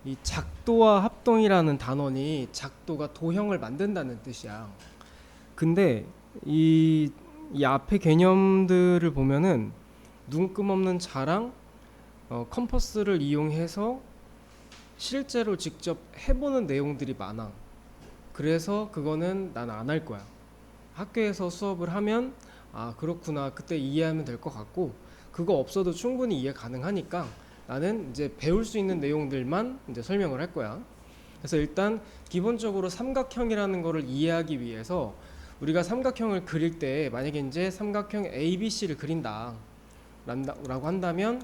이 작도와 합동이라는 단원이 작도가 도형을 만든다는 뜻이야. 근데 이 앞에 개념들을 보면은 눈금 없는 자랑, 컴퍼스를 이용해서 실제로 직접 해보는 내용들이 많아. 그래서 그거는 난 안 할 거야. 학교에서 수업을 하면 아 그렇구나 그때 이해하면 될 것 같고, 그거 없어도 충분히 이해 가능하니까 나는 이제 배울 수 있는 내용들만 이제 설명을 할 거야. 그래서 일단 기본적으로 삼각형이라는 거를 이해하기 위해서 우리가 삼각형을 그릴 때 만약에 이제 삼각형 ABC를 그린다 라고 한다면,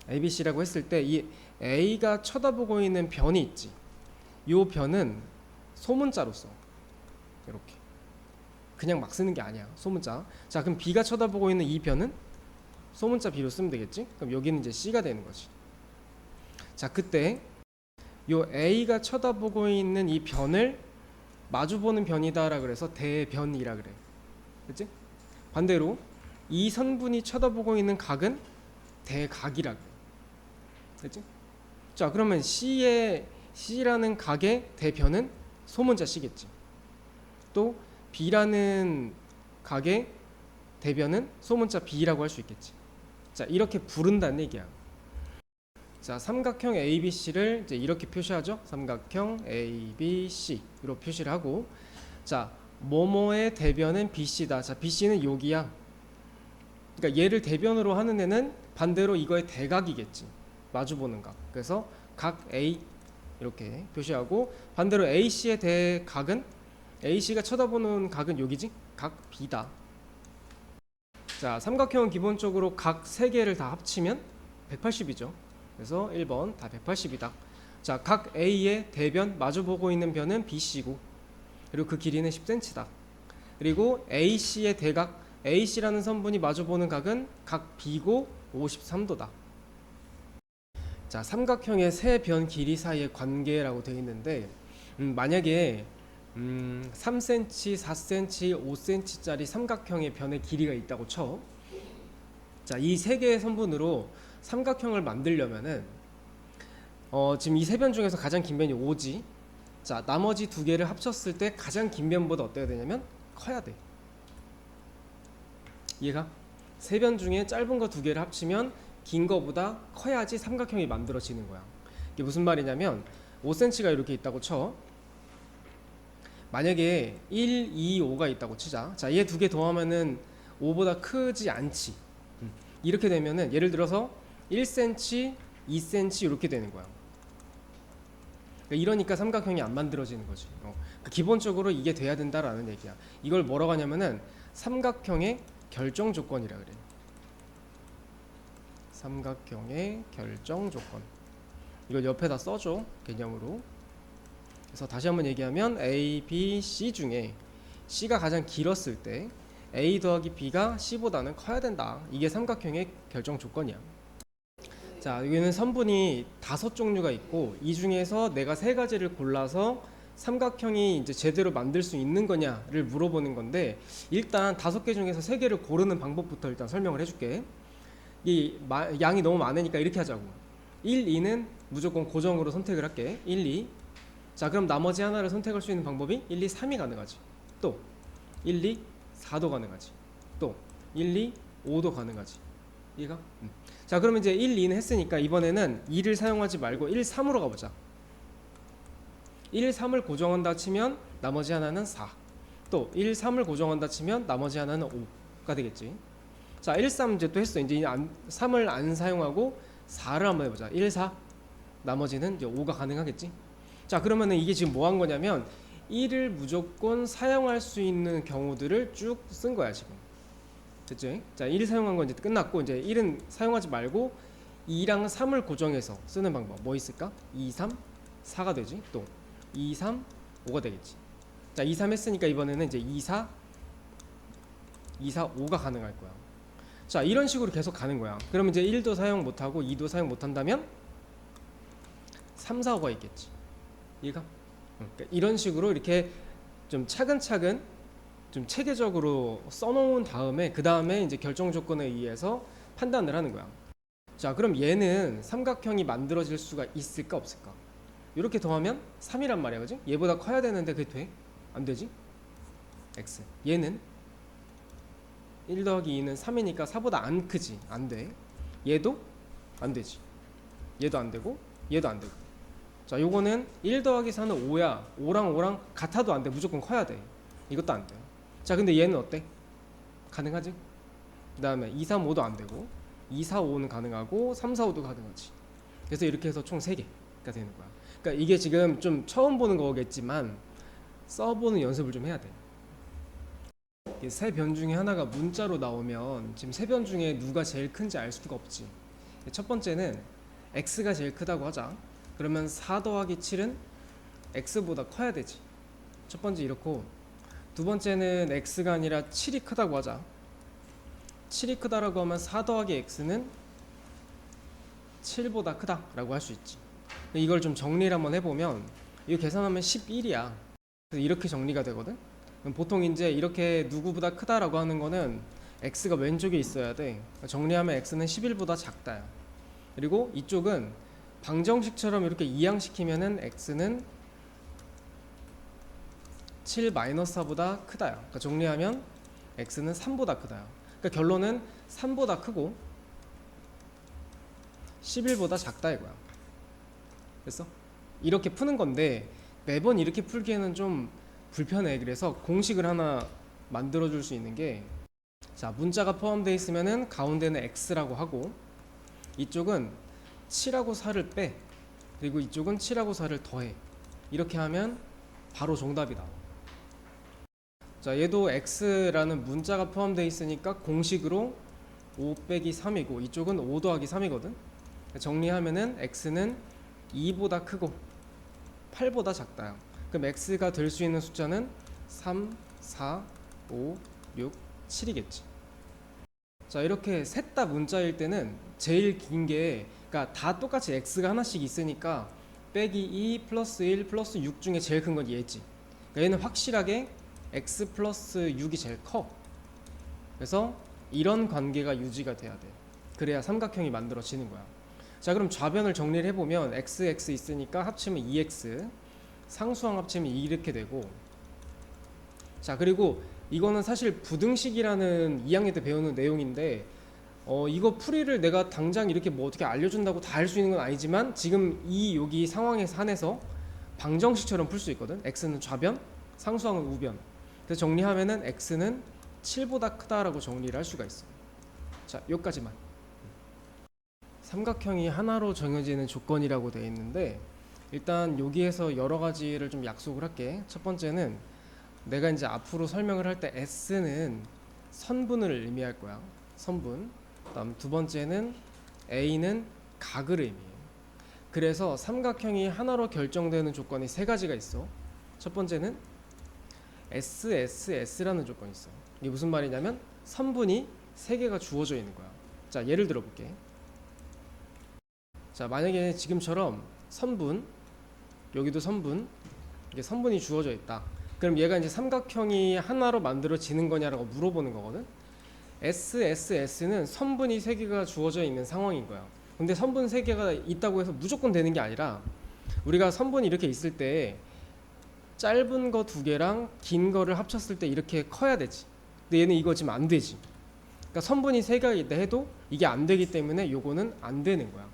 ABC라고 했을 때 이 A가 쳐다보고 있는 변이 있지. 이 변은 소문자로 써. 이렇게 그냥 막 쓰는 게 아니야. 소문자. 자, 그럼 B가 쳐다보고 있는 이 변은 소문자 B로 쓰면 되겠지. 그럼 여기는 이제 C가 되는 거지. 자, 그때 요 A가 쳐다보고 있는 이 변을 마주보는 변이다라 그래서 대변이라 그래. 그치? 반대로 이 선분이 쳐다보고 있는 각은 대각이라 그래. 그치? 자, 그러면 C라는 각의 대변은 소문자 C겠지. 또 B라는 각의 대변은 소문자 B라고 할 수 있겠지. 자, 이렇게 부른다는 얘기야. 자, 삼각형 ABC를 이제 이렇게 표시하죠. 삼각형 ABC로 표시를 하고, 자, 뭐뭐의 대변은 BC다. 자, BC는 여기야. 그러니까 얘를 대변으로 하는 애는 반대로 이거의 대각이겠지. 마주보는 각. 그래서 각 A 이렇게 표시하고, 반대로 AC의 대각은 AC가 쳐다보는 각은 여기지? 각 B다. 자, 삼각형은 기본적으로 각 3개를 다 합치면 180이죠. 그래서 1번 다 180이다. 자, 각 A의 대변 마주보고 있는 변은 BC고, 그리고 그 길이는 10cm다. 그리고 AC의 대각, AC라는 선분이 마주보는 각은 각 B고 53도다. 자, 삼각형의 세 변 길이 사이의 관계라고 되어 있는데, 만약에 3cm, 4cm, 5cm짜리 삼각형의 변의 길이가 있다고 쳐. 자, 이 세 개의 선분으로 삼각형을 만들려면은 지금 이 세 변 중에서 가장 긴 변이 5지. 자, 나머지 두 개를 합쳤을 때 가장 긴 변보다 어때야 되냐면 커야 돼. 이해가? 세 변 중에 짧은 거 두 개를 합치면 긴 거보다 커야지 삼각형이 만들어지는 거야. 이게 무슨 말이냐면 5cm가 이렇게 있다고 쳐. 만약에 1, 2, 5가 있다고 치자. 자, 얘 두 개 더하면은 5보다 크지 않지. 이렇게 되면은 예를 들어서 1cm, 2cm 이렇게 되는 거야. 그러니까 이러니까 삼각형이 안 만들어지는 거지. 그러니까 기본적으로 이게 돼야 된다라는 얘기야. 이걸 뭐라고 하냐면은 삼각형의 결정 조건이라 그래. 삼각형의 결정 조건. 이걸 옆에다 써줘, 개념으로. 그래서 다시 한번 얘기하면 A, B, C 중에 C가 가장 길었을 때 A 더하기 B가 C보다는 커야 된다. 이게 삼각형의 결정 조건이야. 자, 여기는 선분이 5종류가 있고, 이 중에서 내가 3가지를 골라서 삼각형이 이제 제대로 만들 수 있는 거냐를 물어보는 건데, 일단 5개 중에서 3개를 고르는 방법부터 일단 설명을 해줄게. 이 양이 너무 많으니까 이렇게 하자고. 1, 2는 무조건 고정으로 선택을 할게. 1, 2. 자, 그럼 나머지 하나를 선택할 수 있는 방법이 1, 2, 3이 가능하지. 또 1, 2, 4도 가능하지. 또 1, 2, 5도 가능하지. 이해가? 자, 그러면 이제 1, 2는 했으니까 이번에는 2를 사용하지 말고 1, 3으로 가보자. 1, 3을 고정한다 치면 나머지 하나는 4. 또 1, 3을 고정한다 치면 나머지 하나는 5가 되겠지. 자, 1, 3 이제 또 했어. 이제 3을 안 사용하고 4를 한번 해보자. 1, 4. 나머지는 이제 5가 가능하겠지. 자, 그러면은 이게 지금 뭐 한 거냐면 1을 무조건 사용할 수 있는 경우들을 쭉 쓴 거야, 지금. 됐지? 자, 1을 사용한 건 이제 끝났고, 이제 1은 사용하지 말고 2랑 3을 고정해서 쓰는 방법 뭐 있을까? 2, 3, 4가 되지. 또 2, 3, 5가 되겠지. 자, 2, 3 했으니까 이번에는 이제 2, 4, 5가 가능할 거야. 자, 이런 식으로 계속 가는 거야. 그러면 이제 1도 사용 못하고 2도 사용 못한다면 3, 4, 5가 있겠지. 이해가? 그러니까 이런 식으로 이렇게 좀 차근차근 좀 체계적으로 써놓은 다음에 그 다음에 이제 결정 조건에 의해서 판단을 하는 거야. 자, 그럼 얘는 삼각형이 만들어질 수가 있을까 없을까? 이렇게 더하면 3이란 말이야, 그지? 얘보다 커야 되는데 그게 돼? 안 되지? x. 얘는 1 더하기 2는 3이니까 4보다 안 크지? 안 돼. 얘도 안 되지. 얘도 안 되고 얘도 안 되고. 자, 요거는 1 더하기 4는 5야. 5랑 5랑 같아도 안 돼. 무조건 커야 돼. 이것도 안 돼요. 자, 근데 얘는 어때? 가능하지? 그 다음에 2, 3, 5도 안 되고 2, 4, 5는 가능하고 3, 4, 5도 가능하지. 그래서 이렇게 해서 총 3개가 되는 거야. 그러니까 이게 지금 좀 처음 보는 거겠지만 써보는 연습을 좀 해야 돼. 세 변 중에 하나가 문자로 나오면 지금 세 변 중에 누가 제일 큰지 알 수가 없지. 첫 번째는 x가 제일 크다고 하자. 그러면 4 더하기 7은 x보다 커야 되지. 첫 번째 이렇고, 두 번째는 x가 아니라 7이 크다고 하자. 7이 크다라고 하면 4 더하기 x는 7보다 크다라고 할 수 있지. 이걸 좀 정리를 한번 해보면 이거 계산하면 11이야. 그래서 이렇게 정리가 되거든. 그럼 보통 이제 이렇게 누구보다 크다라고 하는 거는 x가 왼쪽에 있어야 돼. 정리하면 x는 11보다 작다야. 그리고 이쪽은 방정식처럼 이렇게 이항시키면은 x는 7-4보다 크다야. 그러니까 정리하면 x는 3보다 크다야. 그러니까 결론은 3보다 크고 11보다 작다 이거야. 됐어? 이렇게 푸는 건데 매번 이렇게 풀기에는 좀 불편해. 그래서 공식을 하나 만들어 줄 수 있는 게, 자, 문자가 포함되어 있으면은 가운데는 x라고 하고 이쪽은 7하고 4를 빼, 그리고 이쪽은 7하고 4를 더해. 이렇게 하면 바로 정답이 나와. 자, 얘도 x라는 문자가 포함되어 있으니까 공식으로 5 빼기 3이고 이쪽은 5 더하기 3이거든. 정리하면은 x는 2보다 크고 8보다 작다요. 그럼 x가 될 수 있는 숫자는 3, 4, 5, 6, 7이겠지. 자, 이렇게 셋 다 문자일 때는 제일 긴 게, 그러니까 다 똑같이 x가 하나씩 있으니까 빼기 2 플러스 1 플러스 6 중에 제일 큰 건 얘지. 그러니까 얘는 확실하게 x 플러스 6이 제일 커. 그래서 이런 관계가 유지가 돼야 돼. 그래야 삼각형이 만들어지는 거야. 자, 그럼 좌변을 정리를 해보면 x, x 있으니까 합치면 2x, 상수항 합치면 2 이렇게 되고, 자, 그리고 이거는 사실 부등식이라는 2학년 때 배우는 내용인데 이거 풀이를 내가 당장 이렇게 뭐 어떻게 알려준다고 다 할 수 있는 건 아니지만 지금 이 여기 상황에서 한해서 방정식처럼 풀 수 있거든. x는 좌변, 상수항은 우변. 그래서 정리하면은 x는 7보다 크다라고 정리를 할 수가 있어. 자, 여기까지만. 삼각형이 하나로 정해지는 조건이라고 되어 있는데, 일단 여기에서 여러 가지를 좀 약속을 할게. 첫 번째는 내가 이제 앞으로 설명을 할 때 S는 선분을 의미할 거야. 선분. 그다음 두 번째는 A는 각을 의미해. 그래서 삼각형이 하나로 결정되는 조건이 세 가지가 있어. 첫 번째는 SSS라는 조건이 있어. 이게 무슨 말이냐면 선분이 세 개가 주어져 있는 거야. 자, 예를 들어 볼게. 자, 만약에 지금처럼 선분, 여기도 선분, 이게 선분이 주어져 있다. 그럼 얘가 이제 삼각형이 하나로 만들어지는 거냐라고 물어보는 거거든. SSS는 선분이 3개가 주어져 있는 상황인 거야. 근데 선분 3개가 있다고 해서 무조건 되는 게 아니라 우리가 선분이 이렇게 있을 때 짧은 거 2개랑 긴 거를 합쳤을 때 이렇게 커야 되지. 근데 얘는 이거 지금 안 되지. 그러니까 선분이 3개가 있다 해도 이게 안 되기 때문에 요거는 안 되는 거야.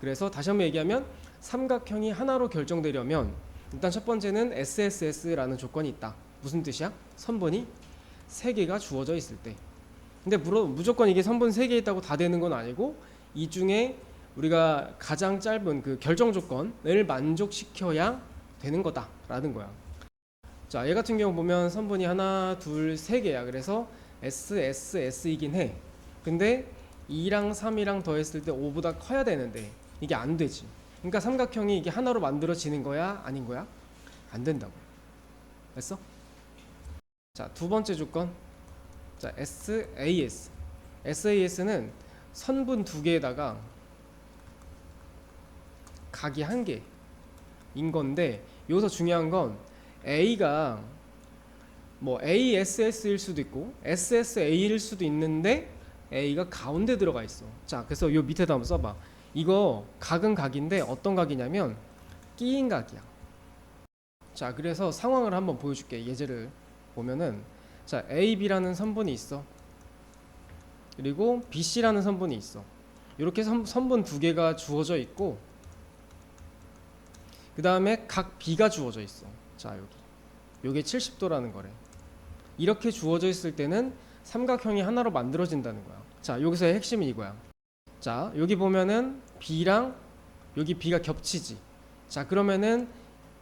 그래서 다시 한번 얘기하면 삼각형이 하나로 결정되려면 일단 첫 번째는 SSS라는 조건이 있다. 무슨 뜻이야? 선분이 3개가 주어져 있을 때. 근데 무조건 이게 선분 3개 있다고 다 되는 건 아니고 이 중에 우리가 가장 짧은 그 결정 조건을 만족시켜야 되는 거다라는 거야. 자, 얘 같은 경우 보면 선분이 하나, 둘, 3개야. 그래서 SSS이긴 해. 근데 2랑 3이랑 더했을 때 5보다 커야 되는데 이게 안 되지. 그러니까 삼각형이 이게 하나로 만들어지는 거야? 아닌 거야? 안 된다고. 됐어? 자, 두 번째 조건. 자, SAS. SAS는 선분 2개에다가 각이 1개인 건데 여기서 중요한 건 A가 뭐 ASS일 수도 있고 SSA일 수도 있는데 A가 가운데 들어가 있어. 자, 그래서 요 밑에다 한번 써봐. 이거 각은 각인데 어떤 각이냐면 끼인 각이야. 자, 그래서 상황을 한번 보여줄게. 예제를 보면은, 자, AB라는 선분이 있어. 그리고 BC라는 선분이 있어. 이렇게 선분 두 개가 주어져 있고, 그 다음에 각 B가 주어져 있어. 자, 여기 요게 70도라는 거래. 이렇게 주어져 있을 때는 삼각형이 하나로 만들어진다는 거야. 자, 여기서의 핵심은 이거야. 자, 여기 보면은 B랑 여기 B가 겹치지. 자, 그러면은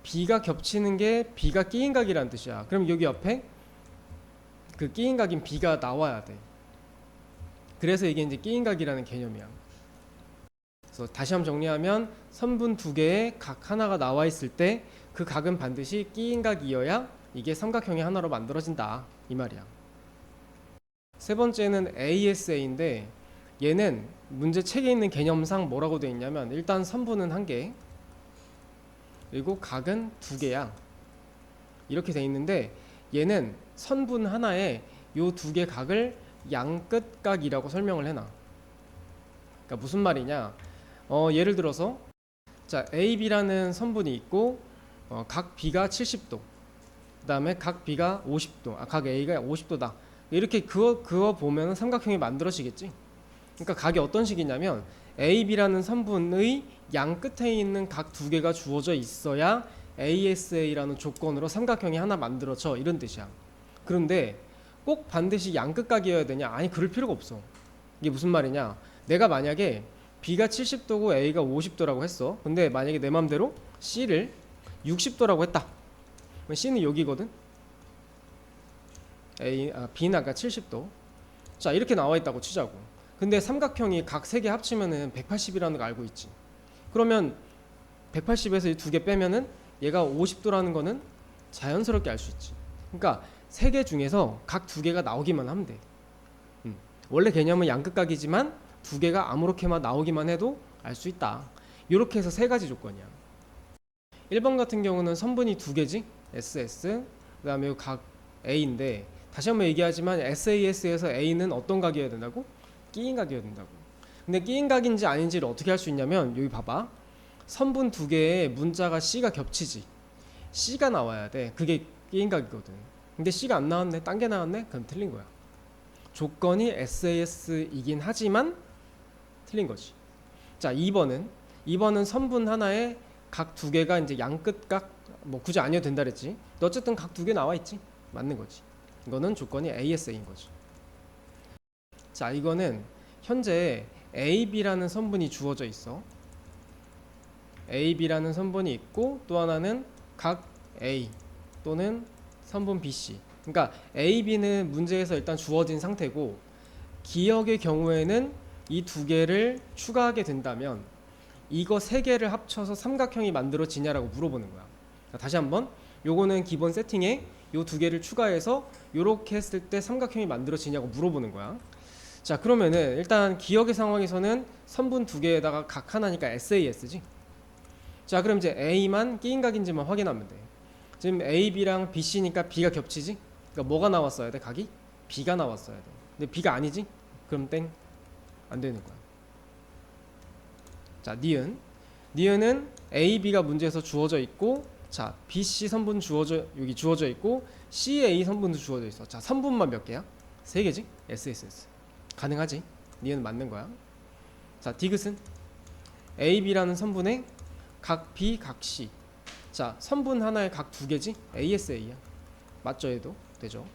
B가 겹치는 게 B가 끼인 각이라는 뜻이야. 그럼 여기 옆에 그 끼인 각인 B가 나와야 돼. 그래서 이게 이제 끼인 각이라는 개념이야. 그래서 다시 한번 정리하면 선분 두 개에 각 하나가 나와 있을 때 그 각은 반드시 끼인 각이어야 이게 삼각형이 하나로 만들어진다, 이 말이야. 세 번째는 ASA인데 얘는 문제 책에 있는 개념상 뭐라고 되어 있냐면 일단 선분은 한 개, 그리고 각은 두 개야. 이렇게 되어 있는데 얘는 선분 하나에 요 두 개 각을 양끝각이라고 설명을 해놔. 그러니까 무슨 말이냐? 예를 들어서 자, AB라는 선분이 있고 각 B가 70도, 그 다음에 각 B가 50도, 각 A가 50도다. 이렇게 그어 보면 삼각형이 만들어지겠지. 그러니까 각이 어떤 식이냐면 AB라는 선분의 양 끝에 있는 각 두 개가 주어져 있어야 ASA라는 조건으로 삼각형이 하나 만들어져, 이런 뜻이야. 그런데 꼭 반드시 양끝각이어야 되냐? 아니, 그럴 필요가 없어. 이게 무슨 말이냐? 내가 만약에 B가 70도고 A가 50도라고 했어. 근데 만약에 내 맘대로 C를 60도라고 했다. C는 여기거든. B는 아까 70도. 자, 이렇게 나와 있다고 치자고. 근데 삼각형이 각 세 개 합치면은 180이라는 거 알고 있지. 그러면 180에서 이 두 개 빼면은 얘가 50도라는 거는 자연스럽게 알 수 있지. 그러니까 세 개 중에서 각 두 개가 나오기만 하면 돼. 원래 개념은 양끝각이지만 두 개가 아무렇게만 나오기만 해도 알 수 있다. 이렇게 해서 세 가지 조건이야. 1번 같은 경우는 선분이 두 개지. SS, 그 다음에 각 A인데 다시 한번 얘기하지만 SAS에서 A는 어떤 각이어야 된다고? 끼인 각이어야 된다고. 근데 끼인 각인지 아닌지를 어떻게 할 수 있냐면 여기 봐봐. 선분 두 개에 문자가 C가 겹치지. C가 나와야 돼. 그게 끼인 각이거든. 근데 C가 안 나왔네. 딴 게 나왔네. 그럼 틀린 거야. 조건이 SAS이긴 하지만 틀린 거지. 자, 2번은 선분 하나에 각 두 개가 이제 양끝각, 뭐 굳이 아니어도 된다 그랬지. 어쨌든 각 두 개 나와 있지. 맞는 거지. 이거는 조건이 ASA인 거지. 자, 이거는 현재 AB라는 선분이 주어져 있어. AB라는 선분이 있고 또 하나는 각 A 또는 선분 BC. 그러니까 AB는 문제에서 일단 주어진 상태고 기역의 경우에는 이 두 개를 추가하게 된다면 이거 세 개를 합쳐서 삼각형이 만들어지냐라고 물어보는 거야. 다시 한번, 요거는 기본 세팅에 요 두 개를 추가해서 요렇게 했을 때 삼각형이 만들어지냐고 물어보는 거야. 자, 그러면은 일단 기역의 상황에서는 선분 두 개에다가 각 하나니까 SAS지. 자, 그럼 이제 A만 끼인 각인지만 확인하면 돼. 지금 A, B랑 BC니까 B가 겹치지? 그러니까 뭐가 나왔어야 돼? 각이? B가 나왔어야 돼. 근데 B가 아니지? 그럼 땡. 안 되는 거야. 자, 니은은 A, B가 문제에서 주어져 있고, 자, BC 선분 여기 주어져 있고, CA 선분도 주어져 있어. 자, 선분만 몇 개야? 세 개지? SSS. 가능하지? 니은 맞는 거야. 자, 디귿은 A, B라는 선분에 각 B, 각 C. 자, 선분 하나에 각 두 개지? ASA야. 맞죠? 얘도 되죠.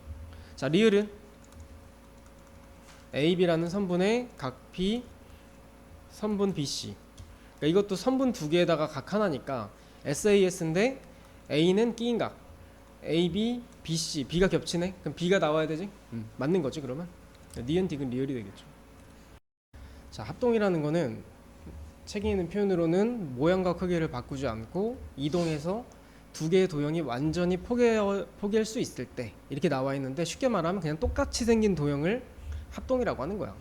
자, 리을은 A, B라는 선분에 각 B, 선분 BC. 그러니까 이것도 선분 두 개에다가 각 하나니까 SAS인데 A는 끼인 각. AB, BC, B가 겹치네. 그럼 B가 나와야 되지? 맞는 거지 그러면. 니은, 디귿, 리을이 되겠죠. 자, 합동이라는 거는 책에 있는 표현으로는 모양과 크기를 바꾸지 않고 이동해서 두 개의 도형이 완전히 포개할 수 있을 때 이렇게 나와 있는데, 쉽게 말하면 그냥 똑같이 생긴 도형을 합동이라고 하는 거야.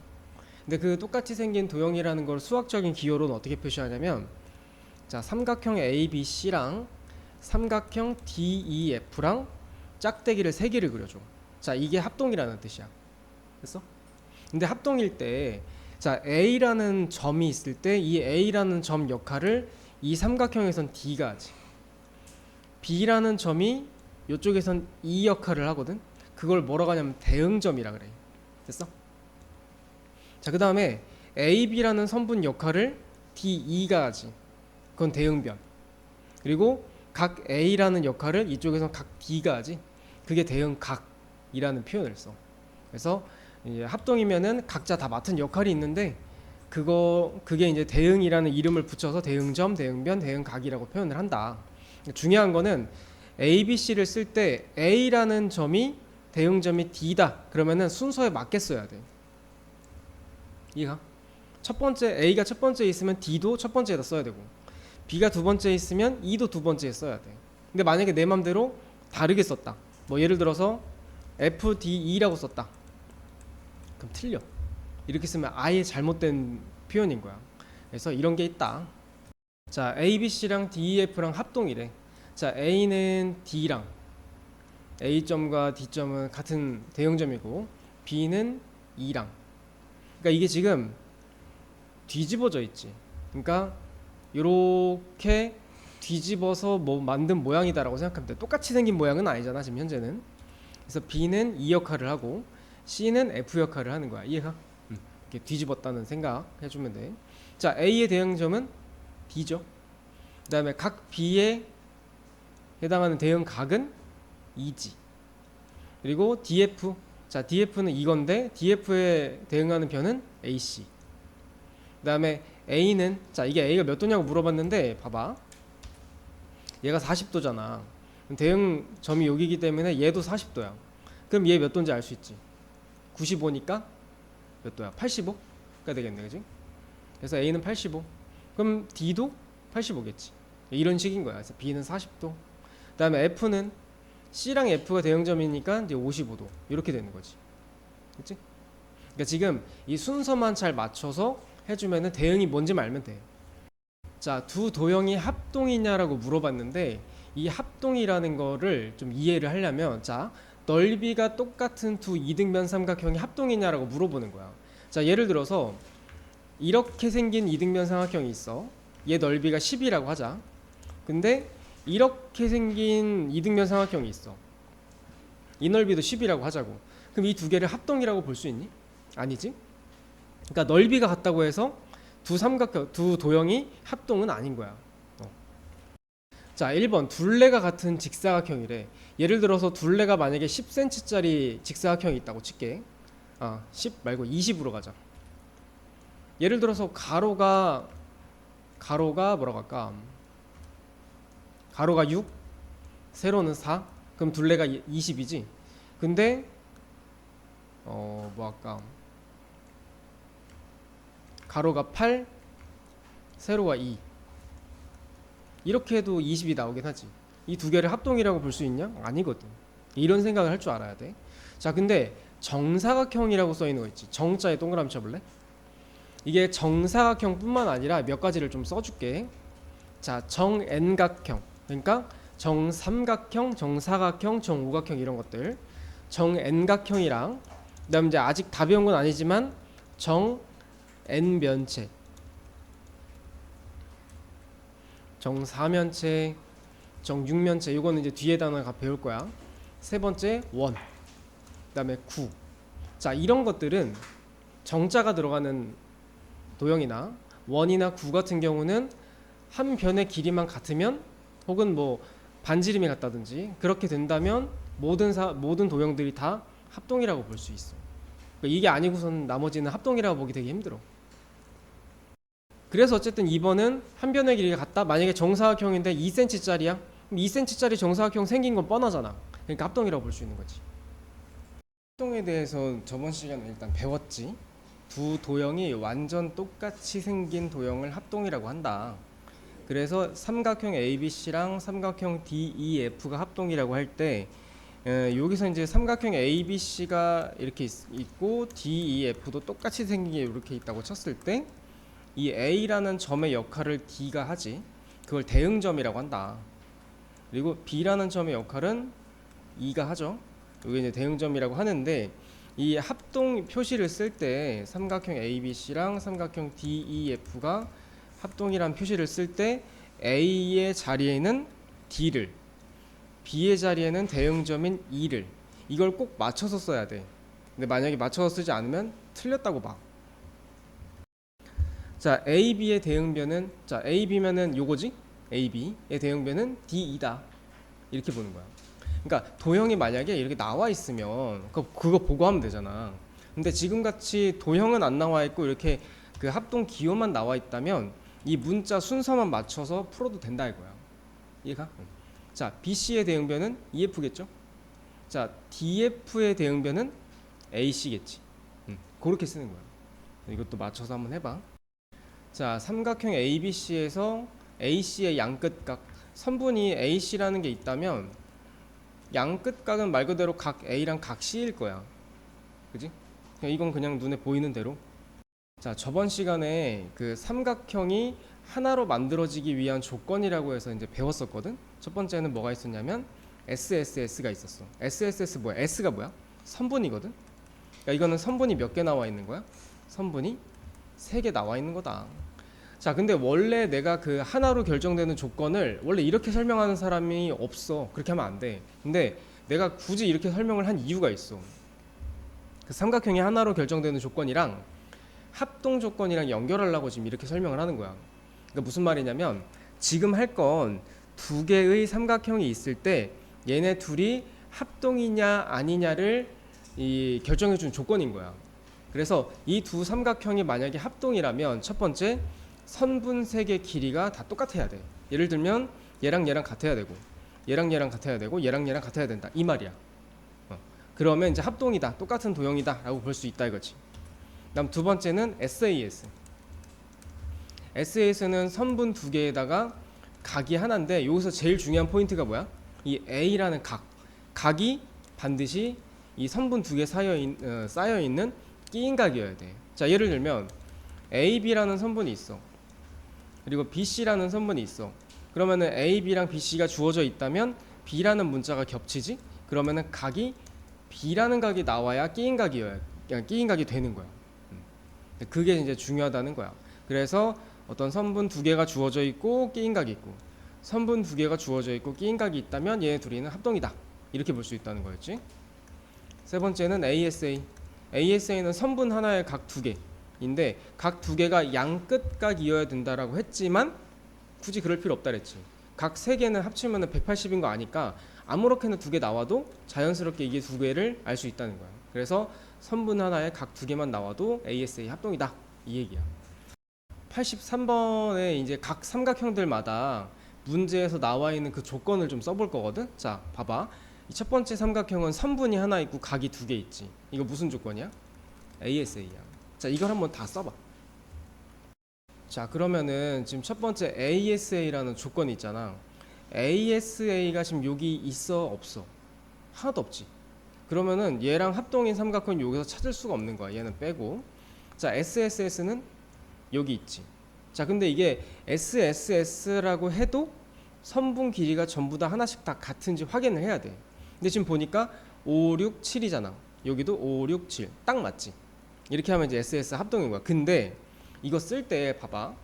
근데 그 똑같이 생긴 도형이라는 걸 수학적인 기호로는 어떻게 표시하냐면, 자, 삼각형 ABC랑 삼각형 DEF랑 짝대기를 세 개를 그려줘. 자, 이게 합동이라는 뜻이야. 됐어? 근데 합동일 때, 자 A라는 점이 있을 때 이 A라는 점 역할을 이 삼각형에선 D가 하지. B라는 점이 이쪽에선 E 역할을 하거든. 그걸 뭐라고 하냐면 대응점이라 그래. 됐어? 자, 그 다음에 AB라는 선분 역할을 DE가 하지. 그건 대응변. 그리고 각 A라는 역할을 이쪽에서 각 D가 하지. 그게 대응각이라는 표현을 써. 그래서 이제 합동이면은 각자 다 맡은 역할이 있는데 그게 이제 대응이라는 이름을 붙여서 대응점, 대응변, 대응각이라고 표현을 한다. 중요한 거는 A, B, C를 쓸 때 A라는 점이 대응점이 D다. 그러면은 순서에 맞게 써야 돼. 이해가? 첫 번째 A가 첫 번째에 있으면 D도 첫 번째에다 써야 되고, B가 두 번째에 있으면 E도 두 번째에 써야 돼. 근데 만약에 내 맘대로 다르게 썼다. 뭐 예를 들어서 FDE라고 썼다. 그럼 틀려. 이렇게 쓰면 아예 잘못된 표현인 거야. 그래서 이런 게 있다. 자, ABC랑 DEF랑 합동이래. 자, A는 D랑 A점과 D점은 같은 대응점이고 B는 E랑. 그러니까 이게 지금 뒤집어져 있지. 그러니까 이렇게 뒤집어서 뭐 만든 모양이다라고 생각하면 돼. 똑같이 생긴 모양은 아니잖아 지금 현재는. 그래서 B는 E 역할을 하고 C는 F 역할을 하는 거야. 이해가? 이렇게 뒤집었다는 생각 해주면 돼. 자, A의 대응점은 D죠. 그 다음에 각 B에 해당하는 대응각은 E지. 그리고 DF. 자, DF는 이건데 DF에 대응하는 변은 AC. 그 다음에 A는, 자 이게 A가 몇 도냐고 물어봤는데 봐봐, 얘가 40도잖아. 대응점이 여기기 때문에 얘도 40도야. 그럼 얘 몇 도인지 알 수 있지. 95니까 몇 도야? 85가 되겠네, 그지? 그래서 A는 85. 그럼 D도 85겠지. 이런 식인 거야. 그래서 B는 40도. 그 다음에 F는 C랑 F가 대응점이니까 이제 55도. 이렇게 되는 거지. 그치? 그러니까 지금 이 순서만 잘 맞춰서 해주면은 대응이 뭔지 알면 돼. 자, 두 도형이 합동이냐라고 물어봤는데 이 합동이라는 거를 좀 이해를 하려면, 자, 넓이가 똑같은 두 이등변 삼각형이 합동이냐라고 물어보는 거야. 자, 예를 들어서 이렇게 생긴 이등변 삼각형이 있어. 얘 넓이가 10이라고 하자. 근데 이렇게 생긴 이등변 삼각형이 있어. 이 넓이도 10이라고 하자고. 그럼 이 두 개를 합동이라고 볼 수 있니? 아니지. 그러니까 넓이가 같다고 해서 두 삼각형, 두 도형이 합동은 아닌 거야. 자, 1번 둘레가 같은 직사각형이래. 예를 들어서 둘레가 만약에 10cm짜리 직사각형이 있다고 칠게. 10 말고 20으로 가자. 예를 들어서 가로가 뭐라고 할까? 가로가 6, 세로는 4. 그럼 둘레가 20이지. 근데 뭐 할까? 가로가 8, 세로가 2. 이렇게 해도 20이 나오긴 하지. 이 두 개를 합동이라고 볼 수 있냐? 아니거든. 이런 생각을 할 줄 알아야 돼. 자, 근데 정사각형이라고 써 있는 거 있지. 정자에 동그라미 쳐볼래? 이게 정사각형뿐만 아니라 몇 가지를 좀 써줄게. 자, 정N각형, 그러니까 정삼각형, 정사각형, 정오각형 이런 것들. 정N각형이랑 그다음 이제 아직 다 배운 건 아니지만 정N면체, 정사면체, 정육면체, 이거는 이제 뒤에 단어가 배울 거야. 세 번째 원, 그다음에 구. 자, 이런 것들은 정자가 들어가는 도형이나 원이나 구 같은 경우는 한 변의 길이만 같으면, 혹은 뭐 반지름이 같다든지 그렇게 된다면 모든 도형들이 다 합동이라고 볼 수 있어. 그러니까 이게 아니고선 나머지는 합동이라고 보기 되게 힘들어. 그래서 어쨌든 2번은 한 변의 길이가 같다. 만약에 정사각형인데 2cm짜리야. 그럼 2cm짜리 정사각형 생긴 건 뻔하잖아. 그러니까 합동이라고 볼 수 있는 거지. 합동에 대해서 저번 시간에 일단 배웠지. 두 도형이 완전 똑같이 생긴 도형을 합동이라고 한다. 그래서 삼각형 ABC랑 삼각형 DEF가 합동이라고 할 때, 여기서 이제 삼각형 ABC가 이렇게 있고 DEF도 똑같이 생긴 게 이렇게 있다고 쳤을 때, 이 A라는 점의 역할을 D가 하지. 그걸 대응점이라고 한다. 그리고 B라는 점의 역할은 E가 하죠. 이게 이제 대응점이라고 하는데, 이 합동 표시를 쓸 때 삼각형 ABC랑 삼각형 DEF가 합동이란 표시를 쓸 때 A의 자리에는 D를, B의 자리에는 대응점인 E를, 이걸 꼭 맞춰서 써야 돼. 근데 만약에 맞춰서 쓰지 않으면 틀렸다고 봐. 자, AB의 대응변은, 자, AB면은 요거지? AB의 대응변은 DE다. 이렇게 보는 거야. 그러니까 도형이 만약에 이렇게 나와 있으면 그거 보고 하면 되잖아. 근데 지금 같이 도형은 안 나와 있고 이렇게 그 합동 기호만 나와 있다면 이 문자 순서만 맞춰서 풀어도 된다 이거야. 이해가? 자, BC의 대응변은 EF겠죠? 자, DF의 대응변은 AC겠지. 그렇게 쓰는 거야. 이것도 맞춰서 한번 해봐. 자, 삼각형 ABC에서 AC의 양끝각 선분이 AC라는 게 있다면 양끝각은 말 그대로 각 A랑 각 C일 거야. 그지? 이건 그냥 눈에 보이는 대로. 자, 저번 시간에 그 삼각형이 하나로 만들어지기 위한 조건이라고 해서 이제 배웠었거든. 첫 번째는 뭐가 있었냐면 SSS가 있었어. SSS 뭐야? S가 뭐야? 선분이거든. 그러니까 이거는 선분이 몇 개 나와 있는 거야? 선분이 3개 나와 있는 거다. 자, 근데 원래 내가 그 하나로 결정되는 조건을 원래 이렇게 설명하는 사람이 없어. 그렇게 하면 안 돼. 근데 내가 굳이 이렇게 설명을 한 이유가 있어. 그 삼각형이 하나로 결정되는 조건이랑 합동 조건이랑 연결하려고 지금 이렇게 설명을 하는 거야. 그러니까 무슨 말이냐면 지금 할 건 두 개의 삼각형이 있을 때 얘네 둘이 합동이냐 아니냐를 결정해 준 조건인 거야. 그래서 이 두 삼각형이 만약에 합동이라면 첫 번째 선분색의 길이가 다 똑같아야 돼. 예를 들면 얘랑 얘랑 같아야 되고 얘랑 얘랑 같아야 되고 얘랑 얘랑 같아야 된다 이 말이야. 그러면 이제 합동이다, 똑같은 도형이다 라고 볼 수 있다 이거지. 그다음 두 번째는 SAS. SAS는 선분 두 개에다가 각이 하나인데 여기서 제일 중요한 포인트가 뭐야? 이 A라는 각이 반드시 이 선분 두 개 쌓여 있는 끼인 각이어야 돼. 자, 예를 들면 AB라는 선분이 있어. 그리고 BC라는 선분이 있어. 그러면은 AB랑 BC가 주어져 있다면 B라는 문자가 겹치지? 그러면은 각이 B라는 각이 나와야 끼인 각이 되는 거야. 그게 이제 중요하다는 거야. 그래서 어떤 선분 두 개가 주어져 있고 끼인 각이 있고 선분 두 개가 주어져 있고 끼인 각이 있다면 얘네 둘이는 합동이다. 이렇게 볼 수 있다는 거였지. 세 번째는 ASA. ASA는 선분 하나에 각 두 개인데 각 두 개가 양끝각이어야 된다라고 했지만 굳이 그럴 필요 없다 그랬지. 각 세 개는 합치면 180인 거 아니까 아무렇게나 두 개 나와도 자연스럽게 이게 두 개를 알 수 있다는 거야. 그래서 선분 하나에 각 두 개만 나와도 ASA 합동이다 이 얘기야. 83번에 이제 각 삼각형들마다 문제에서 나와 있는 그 조건을 좀 써볼 거거든. 자, 봐봐. 이 첫 번째 삼각형은 선분이 하나 있고 각이 두 개 있지. 이거 무슨 조건이야? ASA야. 자, 이걸 한번 다 써봐. 자, 그러면은 지금 첫 번째 ASA라는 조건이 있잖아. ASA가 지금 여기 있어 없어? 하나도 없지. 그러면은 얘랑 합동인 삼각형은 여기서 찾을 수가 없는 거야. 얘는 빼고. 자, SSS는 여기 있지. 자, 근데 이게 SSS라고 해도 선분 길이가 전부 다 하나씩 다 같은지 확인을 해야 돼. 근데 지금 보니까 5, 6, 7이잖아. 여기도 5, 6, 7. 딱 맞지? 이렇게 하면 이제 SS 합동인 거야. 근데 이거 쓸 때 봐봐.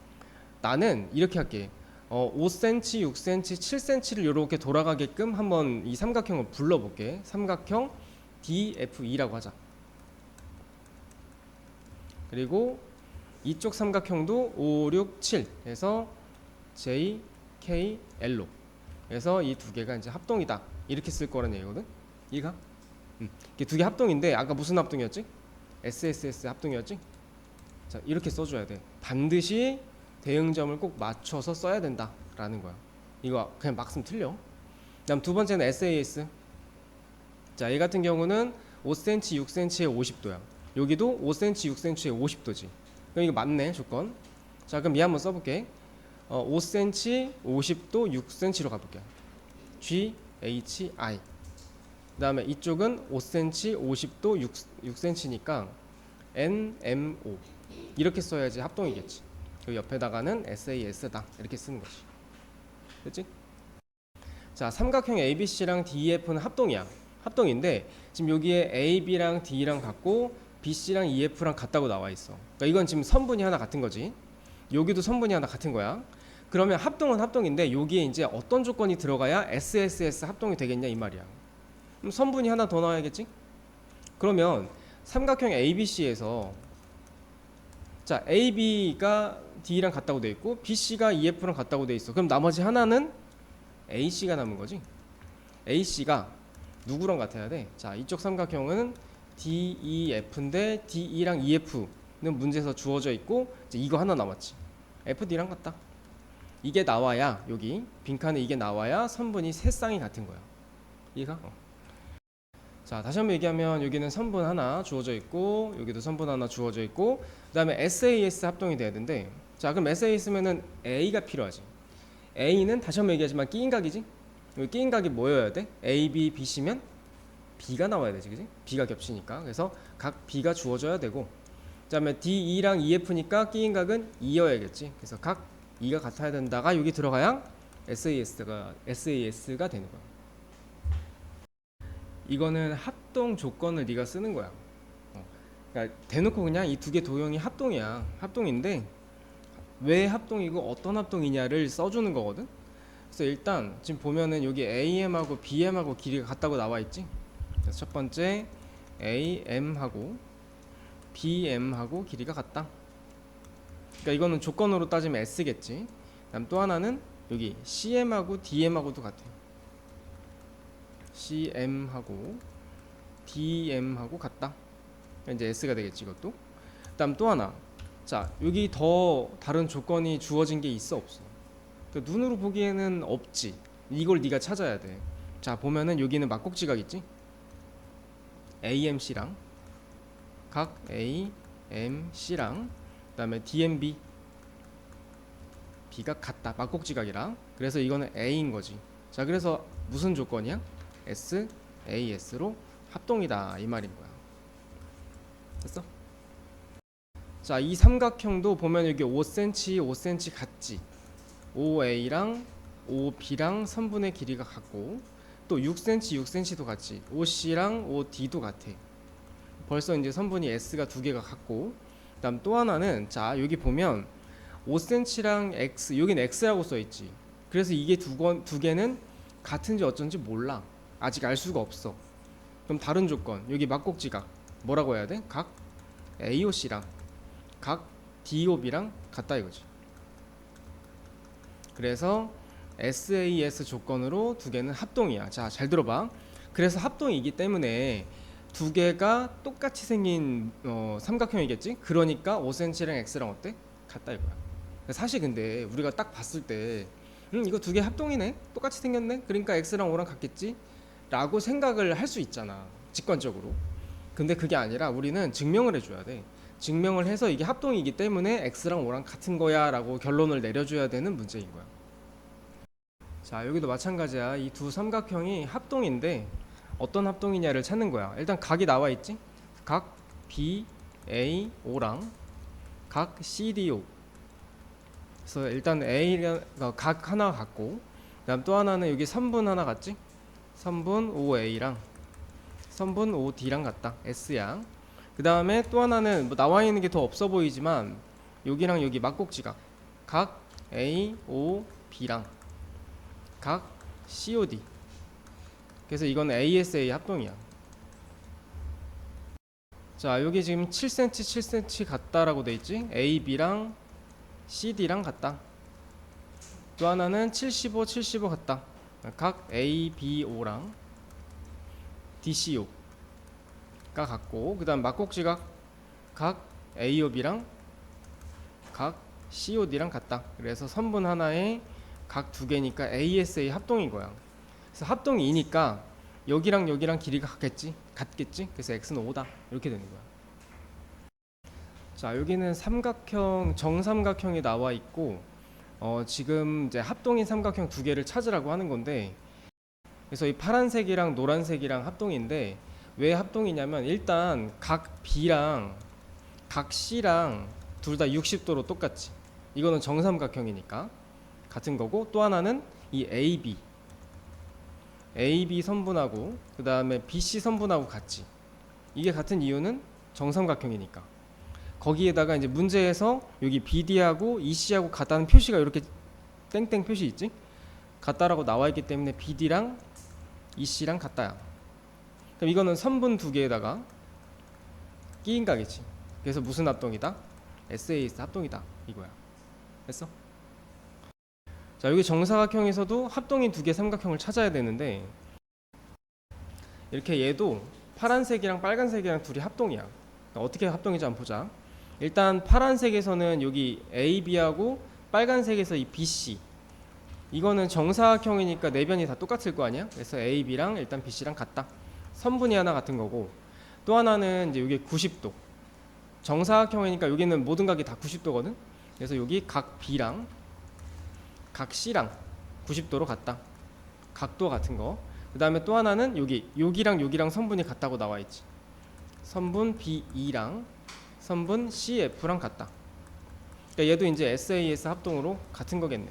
나는 이렇게 할게. 5cm, 6cm, 7cm를 이렇게 돌아가게끔 한번 이 삼각형을 불러볼게. 삼각형 DFE라고 하자. 그리고 이쪽 삼각형도 5, 6, 7 해서 JKL로 해서 이 두 개가 이제 합동이다 이렇게 쓸 거라는 얘기거든. 이해가? 이게 두 개 합동인데 아까 무슨 합동이었지? SSS 합동이었지? 자, 이렇게 써줘야 돼. 반드시 대응점을 꼭 맞춰서 써야 된다라는 거야. 이거 그냥 막 쓰면 틀려. 그다음 두 번째는 SAS. 자, 얘 같은 경우는 5cm, 6cm에 50도야. 여기도 5cm, 6cm에 50도지. 그럼 이거 맞네 조건. 자, 그럼 얘 한번 써볼게. 5cm, 50도, 6cm로 가볼게. GHI. 그 다음에 이쪽은 5cm, 50도, 6cm니까 NMO. 이렇게 써야지 합동이겠지. 그 옆에다가는 SAS다 이렇게 쓰는 거지. 됐지? 자, 삼각형 ABC랑 DEF는 합동이야. 합동인데 지금 여기에 AB랑 D랑 같고 BC랑 EF랑 같다고 나와 있어. 그러니까 이건 지금 선분이 하나 같은 거지. 여기도 선분이 하나 같은 거야. 그러면 합동은 합동인데 여기에 이제 어떤 조건이 들어가야 SSS 합동이 되겠냐 이 말이야. 그럼 선분이 하나 더 나와야겠지? 그러면 삼각형 ABC에서 자 AB가 D랑 같다고 돼 있고 BC가 EF랑 같다고 돼 있어. 그럼 나머지 하나는 AC가 남은 거지. AC가 누구랑 같아야 돼? 자 이쪽 삼각형은 DEF인데 DE랑 EF는 문제에서 주어져 있고 이제 이거 하나 남았지. FD랑 같다. 이게 나와야 여기 빈칸에 이게 나와야 선분이 세 쌍이 같은 거야. 이해가? 자 다시 한번 얘기하면 여기는 선분 하나 주어져 있고 여기도 선분 하나 주어져 있고 그 다음에 SAS 합동이 돼야 되는데 자 그럼 SAS면은 A가 필요하지. A는 다시 한번 얘기하지만 끼인각이지. 여기 끼인각이 뭐여야 돼? A, B, B, C면 B가 나와야 되지, 그지? B가 겹치니까. 그래서 각 B가 주어져야 되고, 그 다음에 D, E랑 EF니까 끼인각은 2여야겠지. 그래서 각 2가 같아야 된다가 여기 들어가야 SAS가 되는 거야. 이거는 합동 조건을 네가 쓰는 거야. 그러니까 대놓고 그냥 이 두 개 도형이 합동이야. 합동인데 왜 합동이고 어떤 합동이냐를 써주는 거거든. 그래서 일단 지금 보면은 여기 AM하고 BM하고 길이가 같다고 나와 있지. 그래서 첫 번째 AM하고 BM하고 길이가 같다. 그러니까 이거는 조건으로 따지면 S겠지. 그다음 또 하나는 여기 CM하고 DM하고도 같아. CM하고 DM하고 같다. 이제 S가 되겠지 이것도. 그다음 또 하나. 자 여기 더 다른 조건이 주어진 게 있어 없어? 그러니까 눈으로 보기에는 없지. 이걸 네가 찾아야 돼. 자 보면은 여기는 막곡지각 있지. AMC랑 각 AMC랑 그다음에 DMB B가 같다. 막곡지각이랑. 그래서 이거는 A인 거지. 자 그래서 무슨 조건이야? SAS로 합동이다 이 말인 거야. 됐어? 자 이 삼각형도 보면 여기 5cm 5cm 같지. OA랑 OB랑 선분의 길이가 같고 또 6cm 6cm도 같지. OC랑 OD도 같아. 벌써 이제 선분이 S가 두 개가 같고 그다음 또 하나는 자 여기 보면 5cm랑 X 여긴 X라고 써있지. 그래서 이게 두 개는 같은지 어쩐지 몰라. 아직 알 수가 없어. 그럼 다른 조건 여기 막곡지각 뭐라고 해야 돼? 각 AOC랑 각 DOB랑 같다 이거지. 그래서 SAS 조건으로 두 개는 합동이야. 자, 잘 들어봐. 그래서 합동이기 때문에 두 개가 똑같이 생긴 삼각형이겠지? 그러니까 5cm랑 X랑 어때? 같다 이거야. 사실 근데 우리가 딱 봤을 때 이거 두 개 합동이네? 똑같이 생겼네? 그러니까 X랑 O랑 같겠지? 라고 생각을 할 수 있잖아. 직관적으로. 근데 그게 아니라 우리는 증명을 해줘야 돼. 증명을 해서 이게 합동이기 때문에 X랑 O랑 같은 거야 라고 결론을 내려줘야 되는 문제인 거야. 자 여기도 마찬가지야. 이 두 삼각형이 합동인데 어떤 합동이냐를 찾는 거야. 일단 각이 나와 있지. 각 BAO랑 각 CDO. 그래서 일단 A가 각 하나 같고 그다음 또 하나는 여기 선분 하나 같지. 선분 OA랑 선분 OD랑 같다. S양. 그 다음에 또 하나는 뭐 나와 있는 게 더 없어 보이지만 여기랑 여기 막곡지각 각 AOB랑 각 COD. 그래서 이건 ASA 합동이야. 자 여기 지금 7cm 7cm 같다라고 돼 있지. AB랑 CD랑 같다. 또 하나는 75 75 같다. 각 ABO랑 DCO가 같고 그 다음 막곡지각 각 AOB랑 각 COD랑 같다. 그래서 선분 하나에 각 두 개니까 ASA 합동인 거야. 그래서 합동이니까 여기랑 여기랑 길이가 같겠지. 그래서 X는 5다 이렇게 되는 거야. 자 여기는 삼각형 정삼각형이 나와 있고 지금 이제 합동인 삼각형 두 개를 찾으라고 하는 건데 그래서 이 파란색이랑 노란색이랑 합동인데 왜 합동이냐면 일단 각 B랑 각 C랑 둘 다 60도로 똑같지. 이거는 정삼각형이니까 같은 거고 또 하나는 이 AB AB 선분하고 그 다음에 BC 선분하고 같지. 이게 같은 이유는 정삼각형이니까. 거기에다가 이제 문제에서 여기 BD하고 EC하고 같다는 표시가 이렇게 땡땡 표시 있지? 같다라고 나와 있기 때문에 BD랑 EC랑 같다야. 그럼 이거는 선분 두 개에다가 끼인 가겠지. 그래서 무슨 합동이다? SAS 합동이다 이거야. 됐어? 자, 여기 정사각형에서도 합동인 두 개 삼각형을 찾아야 되는데 이렇게 얘도 파란색이랑 빨간색이랑 둘이 합동이야. 그러니까 어떻게 합동인지 한번 보자. 일단 파란색에서는 여기 AB하고 빨간색에서 이 BC 이거는 정사각형이니까 네 변이 다 똑같을 거 아니야? 그래서 AB랑 일단 BC랑 같다. 선분이 하나 같은 거고 또 하나는 이제 여기 90도 정사각형이니까 여기는 모든 각이 다 90도거든. 그래서 여기 각 B랑 각 C랑 90도로 같다. 각도 같은 거. 그 다음에 또 하나는 여기랑 여기랑 선분이 같다고 나와 있지. 선분 BE랑 선분 CF랑 같다. 그러니까 얘도 이제 SAS 합동으로 같은 거겠네.